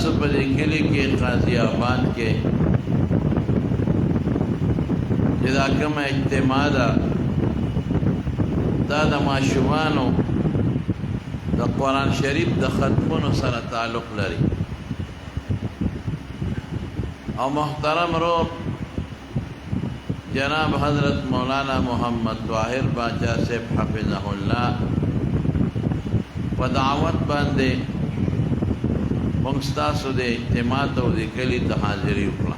ستاسو په دې کلي کې قاضي آباد کې چې دا کومه اجتماع ده دا د ماشومانو د قرآن شریف د ختمونو سره تعلق لري او محترم رور جناب حضرت مولانا محمد طاهر باچا صاحب حفظه الله په دعوت باندې موږ ستاسو د اجتماع ته او د کلي ته حاضري وکړه.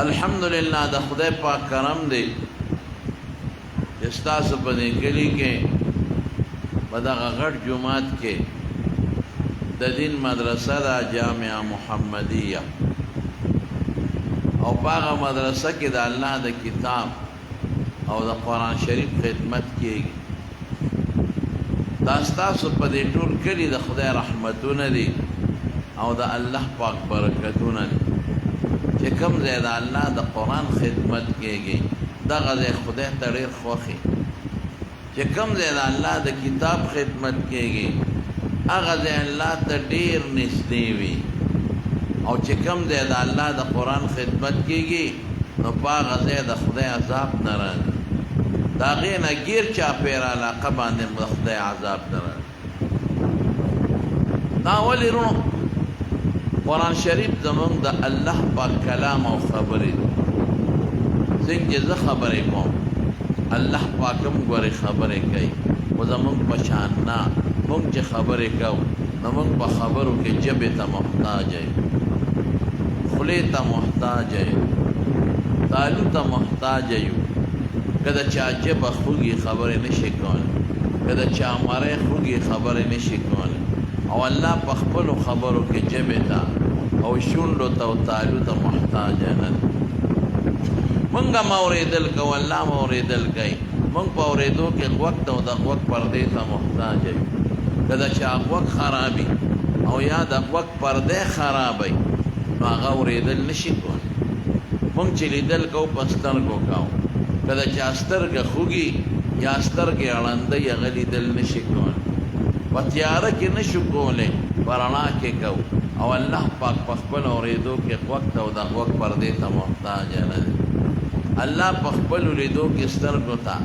الحمدلله د خدای پاک کرم دی چې ستاسو په دې کلي کې په دغه غټ جومات کې د دین مدرسه ده جامعه محمدیه او په هغه مدرسه کې د الله د کتاب او د قرآن شریف خدمت کېږي. دا ستاسو په دې ټول کلي د خدای رحمتونه دي او د الله پاک برکتونه دي چې کوم ځای د الله د قرآن خدمت کېږي دغه ځای خدای ته ډېر خوښي، چې کوم ځای د الله د کتاب خدمت کېږي هغه ځای الله ته ډېر نږدې وي او چې کوم ځای د الله د قرآن خدمت کېږي نو په هغه ځای د خدای عذاب نه راځي، د هغې نه ګیر چاپېره علاقه باندې د خدای عذاب نه راځي. دا ولې رونو قرآن شریف زمونږ د الله پاک کلام او خبرې دي. څنګه زه خبرې کوم الله پاک هم ګورې خبرې کوي خو زمونږ په شان نه. مونږ چې خبرې کوو نو مونږ په خبرو کې ژبې ته محتاج یو، خولې ته محتاج یو، تالو ته محتاج یو. که د چا ژبه خوږي خبرې نشي کولی، که د چا مری خوږي خبرې نشي کولی او الله په خپلو خبرو کې ژبې ته او شونډو ته او تالو ته محتاج نه دی. مونږ هم اورېدل کوو، الله هم اورېدل کوي. مونږ په اورېدو کې غوږ ته او د غوږ پردې ته محتاج یو. که د چا غوږ خرابي او یا د غوږ پردې خرابوي نو هغه اورېدل نشي کولی. مونږ چې لیدل کوو په سترګو کوو، که د چا سترګه خوږي یا سترګې ړندوي هغه لیدل نشي کولی. په تیاره کې نشو کولی، په رڼا کې کوو او الله پاک په خپل اورېدو کې غوږ ته او د غوږ پردې ته محتاج نه دی. الله په خپلو لیدو کې سترګو ته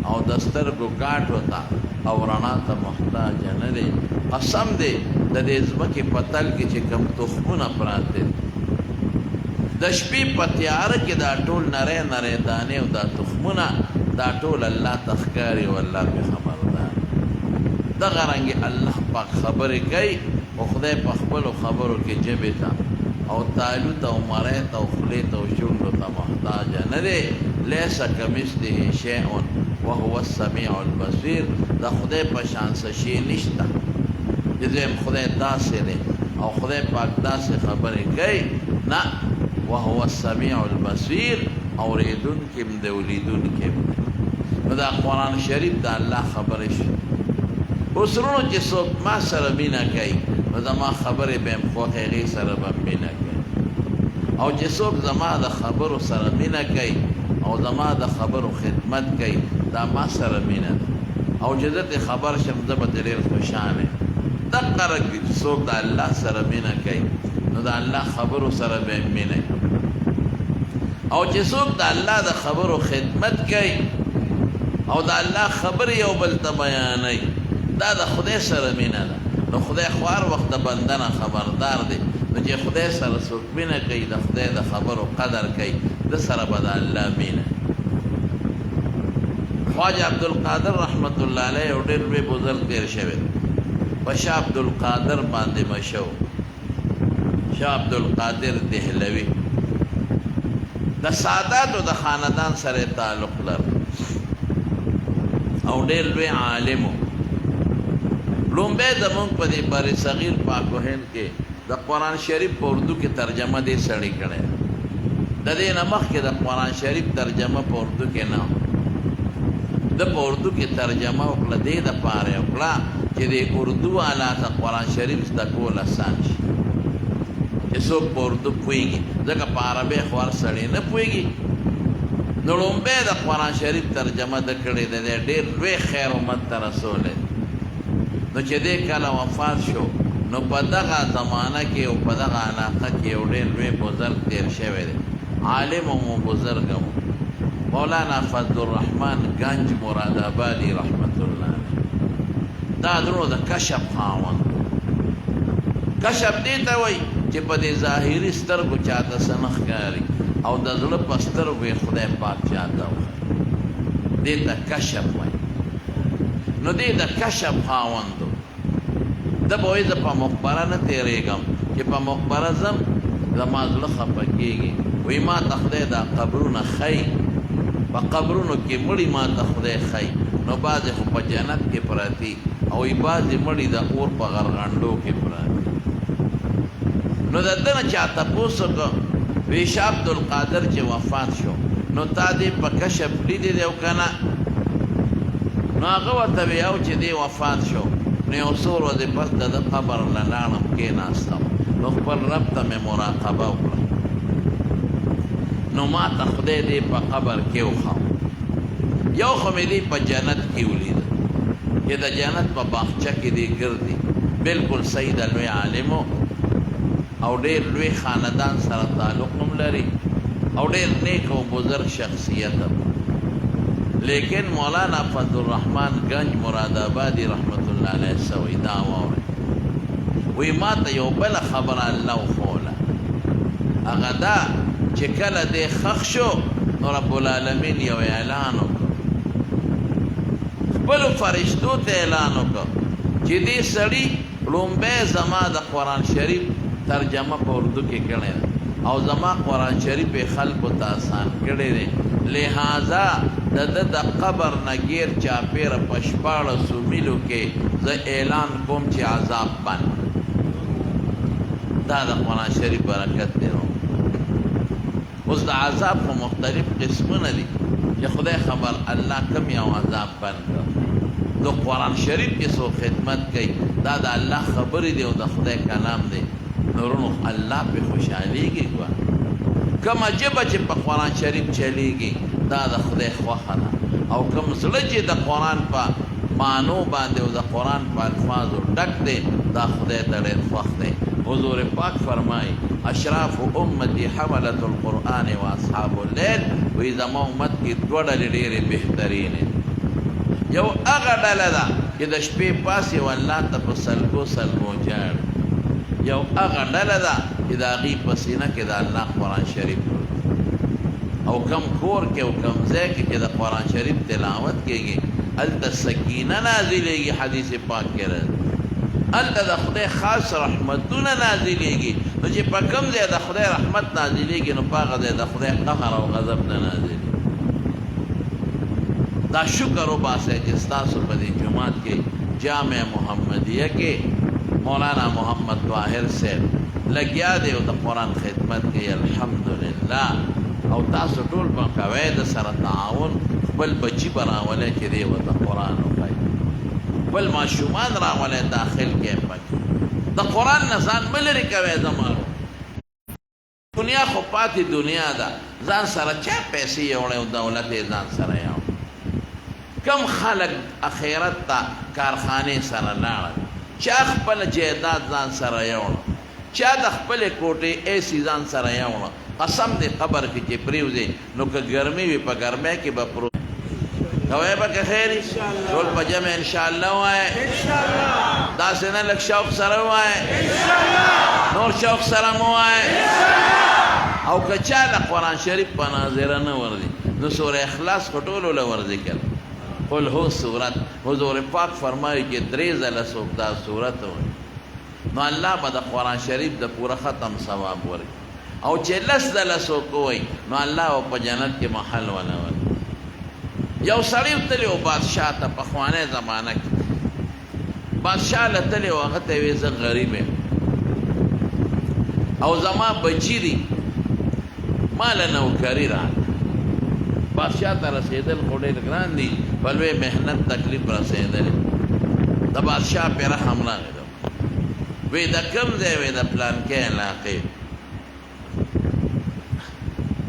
او د سترګو ګاټو ته او رڼا ته محتاج نه دی. قسم دی د دې ځمکې په تل کې چې کوم تخمونه پراته دي د شپې په تیاره کې دا ټول نری نری دانې او دا تخمونه دا ټول الله ته ښکاري او الله پې خبردار. دغه رنګې الله پاک خبرې کوي خو خدای په خپلو خبرو کې ژبې ته او تالو ته او مری ته او خولې ته او شونډو ته محتاج نه دی. لیس کمثله شیء وهو السمیع البصیر. د خدای په شان څه شی نشته چې دویم خدای داسې دی او خدای پاک داسې خبرې کوي نه. وهو السمیع البصیر، اورېدونکی هم دی او لیدونکی هم دی. نو دا قرآن شریف د الله خبرې شو. اوس وروڼو چې څوک ما سره مینه کوي نو زما خبرې به هم خوښ هغې سره به مینه کوي او چې څوک زما د خبرو سره مینه کوي او زما د خبرو خدمت کوي دا ما سره مینه ده او چې زه ترې خبر شم زه به ترې ډېر خوشحاله یم. دقه رنګې چې څوک د الله سره مینه کوي نو د الله خبرو سره به یې مینه او چې څوک د الله د خبرو خدمت کوي او د الله خبرې یو بل ته بیانوي دا د خدای سره مینه ده. نو خدای خو هر وخت د بنده نه خبردار دی. نو چې خدای سره څوک مینه کوي د خدای د خبرو قدر کوي د سره به د الله مینه. خواجه عبدالقادر رحمت الله علیه یو ډېر لوی بزرګ تېر شوی په شاه عبدالقادر باندې مشهور شاه عبدالقادر دهلوي د ساداتو د خاندان سره تعلق لري او ډېر لوی عالم و. لومبی زمونږ په دې بر صغیر پاک و هند کې د قرآن شریف په اردو کې ترجمه دې سړي کړی. د دې نه مخکې د قرآن شریف ترجمه په اردو کې نه د په اردو کې ترجمه وکړه. دې دپاره یې وکړه چې د اردو والا ته قرآن شریف زده کول اسان شي چې څوک په اردو پوهېږي ځکه په عربۍ خو هر سړی نه پوهېږي. نو لومبی د قرآن شریف ترجمه ده کړې ده. دی ډېر لوی خیر امت ته رسولی نو چې دې کله وفات شو نو په دغه زمانه کې او په دغه علاقه کې یو ډېر لوی بزرګ تېر شوی دی عالم او بزرګ و مولانا فضل الرحمن گنج مراد آبادی رحمت الله دا درو د کشف خاوند کشف دې ته وایي چې په دې ظاهري سترګو چاته څه نه ښکاري او د زړه په سترګو یې خدای پاک چاته وښایي دې ته کشف وایي نو دې د کشف خاوند و ده به وایي زه په مقبره نه تېرېږم چې په مقبره ځم زما زړه خفه کېږي وایي ما ته خدای دا قبرونه ښیي په قبرونو کې مړي ما ته خدای ښیي نو بعضې خو په جنت کې پرتي او وایي بعضې مړي د اور په غرغنډو کې پرتي نو د ده نه چا تپوس وکړه وایي شاه عبدالقادر چې وفات شو نو تا دې په کشف لیدې دی او که نه نو هغه ورته وایي او چې دې وفات شو نو یو څو ورځې پس د ده قبر له لاړم کېناستم نو خپل رب ته مې مراقبه وکړه نو ما ته خدای دې په قبر کې وښاو یو خو مې دې په جنت کې ولیده چې د جنت په باغچه کې دې ګرځي بلکل صحیح د لوی عالم او ډېر لوی خاندان سره تعلق هم لري او ډېر نیک او بزرګ شخصیت لیکن مولانا فضل الرحمن گنج مراد آبادی رحمت الله علیه سوی دا واورئ وی ما ته یو بله خبره الله وښوله هغه دا چې کله دې ښخ شو نو رب العالمین یو اعلان وکړ خپلو فرشتو ته اعلان وکړ چې دې سړي لومبی زما د قرآن شریف ترجمه په اردو کې کړې ده او زما قرآن شریف یې خلکو ته آسان کړی دی لہذا د ده د قبر نه ګیر چاپېره په 1400 میلو کې زه اعلان کوم چې عذاب بند دا د قرآن شریف برکت دی نو اوس د عذاب خو مختلف قسمونه دي چې خدای خبر الله کم یو عذاب بند کړ د قرآن شریف کې څو خدمت کوي دا د الله خبرې دی او د خدای کلام دی نورونو الله پې خوشحالېږي کومه ژبه چې په قرآن شریف چلیږي دا د خدای خوښه ده او کوم زړه چې د قرآن په معنو باندې او د قرآن په الفاظو ډک دی دا خدای ته ډېر خوښ دی حضور پاک فرمایي اشراف امتی حملت القرآن و اصحاب اللیل وایي زما امت کې دوه ډلې ډېرې بهترینې یو هغه ډله ده چې د شپې پاسې او الله ته په سلګو سلګو جاړي یو هغه ډله ده چې د هغې په سینه کې د الله قرآن شریف او کم کور کې او کم ځای کې چې د قرآن شریف تلاوت کېږي هلته سکینه نازلېږي حدیث پاک کې راځي هلته د خدای خاص رحمتونه نازلېږي نو چې په کوم ځای د خدای رحمت نازلېږي نو په هغه ځای د خدای قهر او غضب نه نازلېږي دا شکر وباسئ چې ستاسو په دې جومات کې جامع محمدیه کې مولانا محمد طاهر صاحب لګیا دی او د قرآن خدمت کوي الحمدلله او تاسو ټول به کوئ د سره تعاون خپل بچي به راولئ چې دی ورته قرآن وښایي خپل ماشومان راولئ داخل کې پکې د قرآن نه ځان مه لرې کوئ زمانو دنیا خو پاتې دنیا ده ځان سره چا پیسې یوړی او دولت یې ځان سره یوړ کم خلک اخرت ته کارخانې سره لاړل چا خپل جایداد ځان سره یوړ چا د خپلې کوټې ایسي ځان سره یوړ قسم دې قبر کې چې پرېوځې نو که ګرمي وي په ګرمۍ کې به پروت کوی به که خیر ټول په جمع انشاءالله ووایه داسې نه لږ شوق سره ووایه نور شوق سره مو ووایه او که چا له قرآن شریف په ناظره نه ورځي نو سوره اخلاص خو ټولو له ورذکر قل هو صورت حضور پاک فرمایي چې 3 ځله څوک دا صورت وایي نو الله به د قرآن شریف د پوره ختم ثواب ورکړي او چې 10 ځله څوک وایي نو الله به په جنت کې محل ولا ورکړي یو سړی تللی و بادشاه ته پخوانی زمانه کې بادشاه له تللی و هغه ته وایي زه غریب یم او زما بچي دي ما له نوکري راکړه بادشاہ ته رسېدل خو ډېر ګران دي په لوی محنت تکلیف رسېدلی د بادشاه پې رحم راغی وی د کوم ځای وی د پلانکې علاقې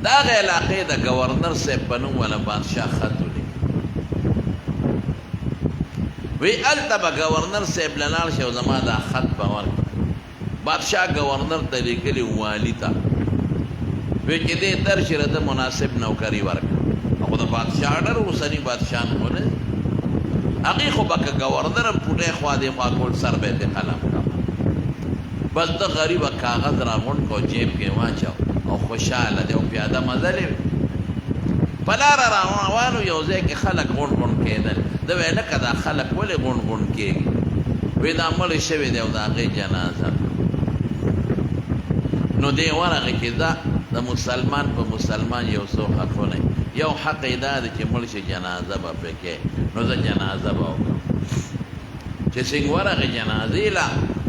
د هغې علاقې د ګورنر صاحب په نوم والا بادشاه خط ولیکي وی هلته به ګورنر صاحب له لاړ شي او زما دا خط به ورکړه بادشاه ګورنر ته لیکلي والي ته وی چې دې درشي راته مناسب نوکري ورکړه خو د بادشاه ډر اوسني بادشاه نه ونه هغې خو به که ګورنر هم پوټی خوا دې خوا کول سر به یې قلم کړه بس ده غریبه کاغذ راغونډ کړو جیب کې واچو او خوشحاله دی او پیاده مزلې وې په لاره روانو یو ځای کې خلک غونډ غونډ کېدل ده ویل لکه دا خلک ولې غونډ غونډ کېږي وی دا مړی شوی دی او د هغې جنازه نو دی ورغې چې دا د مسلمان په مسلمان یو څو حقونه یو حق یې دا دی چې مړ شي جنازه به پرې کې نو زه جنازه به وکړم چې څنګه ورغې جنازې له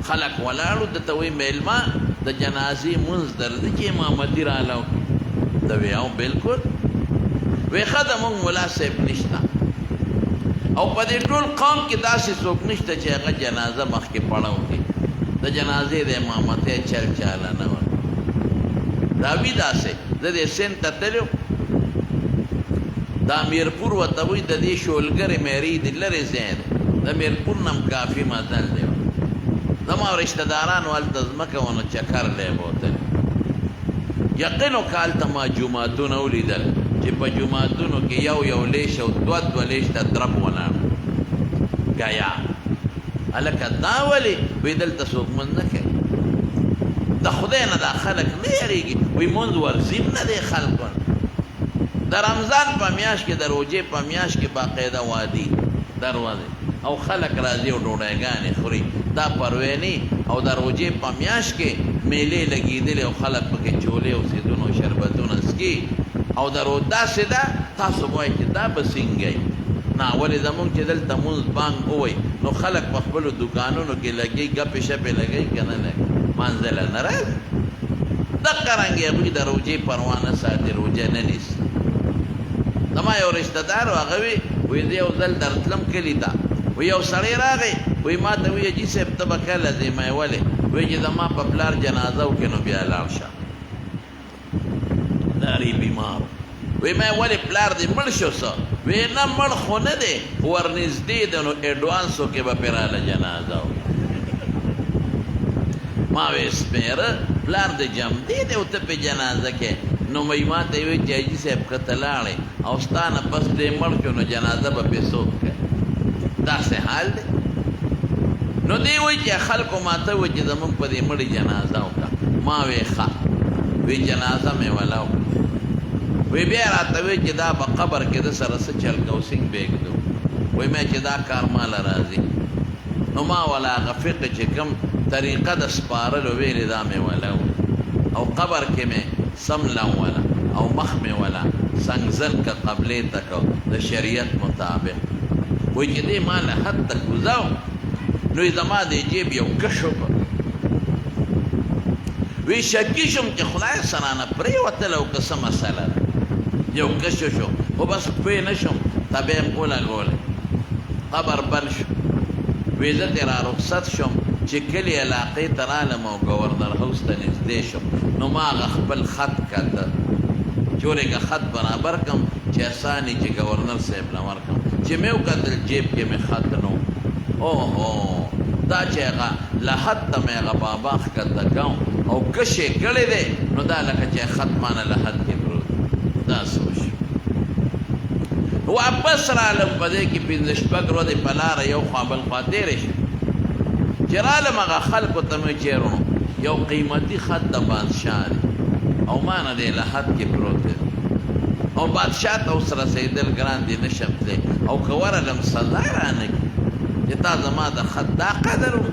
خلک ولاړو ده ته وایي میلمه د جنازې مونځ درځي چې امامتي راله وکړي ده وی او بلکل وی ښه ده مونږ ملا صاحب نشته او په دې ټول قوم کې داسې څوک نشته چې هغه جنازه مخکې پړه وکړي د جنازې د امامتۍ چل چاله نه وه دا وي داسې زه دې سند ته تللی دا میرپور ورته وایي د دې شولګرې میرې د لرې ځای دی د میرپور نه هم کافي مزل دی زما رشته دارانو هلته ځمکه ونه چکر دی بوتلی یقین وکړه هلته ما جوماتونه ولیدل چې په جوماتونو کې یو لیش او دوه لیش ته درب ولاړ ګیا هلکه دا ولې وایي دلته څوک مونځ نه کوي د خدای نه دا خلک نه یېرېږي وایي مونځ ورزیم نه دی خلکو د رمضان په میاشت کې د روژې په میاشت کې باقاعده وادي دروازې او خلک راځي او ډوډۍ خوري دا پروینې او د روژې په میاشت کې میلې لګېدلې او خلک پکې چولې او سیدونه او شربتونه څکي او د رو داسې ده تاسو وایئ چې دا به څنګه وي نه ولې زمونږ چې دلته مونځ بانګ ووایي نو خلک په خپلو دوکانونو کې لګي ګپې شپې لګوي که نه لګي منزله نه راځي دقه رنګې هغوی د روژې پروا نه ساتي روژه نه نیسي زما یو رشته دار و هغه وي وایي زه یو ځل درتلم کلي ته وایي یو سړی راغی وایي ما ته وایي حاجي صاحب ته به کله ځې ما یې ولې وایي چې زما په پلار جنازه وکړې نو بیا لاړ شه داري بیمارو وی ما ولې پلار دې مړ شو څه وی نه مړ خو نه دی ورنږدې دی نو اډوانسو کې به پرې راله جنازه ما وی سپېره پلار دې جمدې دی او ته پې جنازه کې نو وی ما ته یې وی چې حاجي صاحب که ته لاړې او ستا نه پس دې مړ شو نو جنازه به پې څوک کوي داسې حال دی نو دی وی چې خلکو ما ته وی چې زمونږ په دې مړي جنازه وکړه ما وی ښه وی جنازه مې وله وکړه وی بیا راته وی چې دا په قبر کې د سره څه چل کو سینګ بېږدو وی مې چې دا کار ماله راځي نو ما ولا هغه فقه چې کوم طریقه د سپارلو ویلې دا مې وله او قبر کې مې سمله وله او مخ مې وله سنګزل که قبلې ته کو د شریعت مطابق وی چې دې ما له حد ته کوزاو نو یې زما د جیب یو کش وکړ وی شکی شم چې خدای سره نه پرېوتله او که څه مسله ده یو کشو شو خو بس پوه نه شم تبه یې ولګولې قبر بند شو وی زه ترې را رخصت شم چې کلي علاقې ته رالم او ګورنر هاوس ته نږدې شم نو ما هغه خپل خط کته چې ورېږه خط برابر کړم چې اساني چې ګورنر صاحب له ورکړم چې مې وکتل جیب کې مې خط نه اوهو دا چې هغه له حد ته مې هغه بابا ښکته کوم او کش یې کړی دی نو دا لکه چې خط مانه له حد کې پروت دا سوچ واپس رالم په دې کې پنځه شپږ ورځې په لاره یو خوا بل خوا تېرې شوې چې رالم هغه خلکو ته مې چېرونو یو قیمتي خط د بادشاه دی او ما نه دی له حد کې پروت دی او بادشاه ته اوس رسېدل ګران دي نه شم تللی او که ورغلم سزا رانه کړي چې تا زما د خط دا قدر و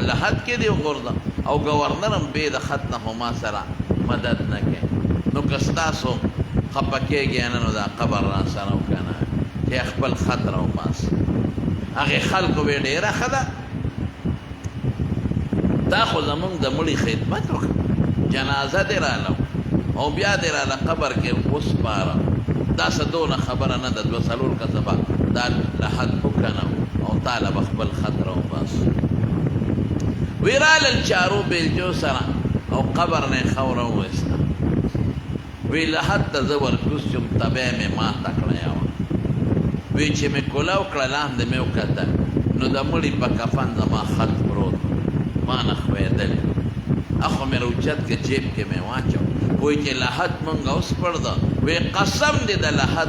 له حد کې دی وغورځم او ګورنر هم بې د خط نه خو ما سره مدد نه کوي نو که ستاسو خفه کېږي نه نو دا قبر را سره وکنه چې خپل خط راوباسي هغې خلکو وی ډېره ښه ده دا خو زمونږ د مړي خدمت وکړه جنازه دې راله او بیا دې راله قبر کې وسپاره دا څه دونه خبره نه ده دوه څلور کسه به دا له حد وکنه او تاله به خپل خط راوباسي وی رالل چارو بیلچو سره او قبر نه یې خاوره وویسته وی له حد ته زه ورکوز شم تبی مې ماته کړی وه وی چې مې کولاو کړه لاندې مې وکتل نو د مړي په کفن زما خط پروت ما نه ښویېدلې اخو مې روچت کې جیب کې مې واچو وایي چې لحد مونږ اوس پړ ده وایي قسم دې د لحد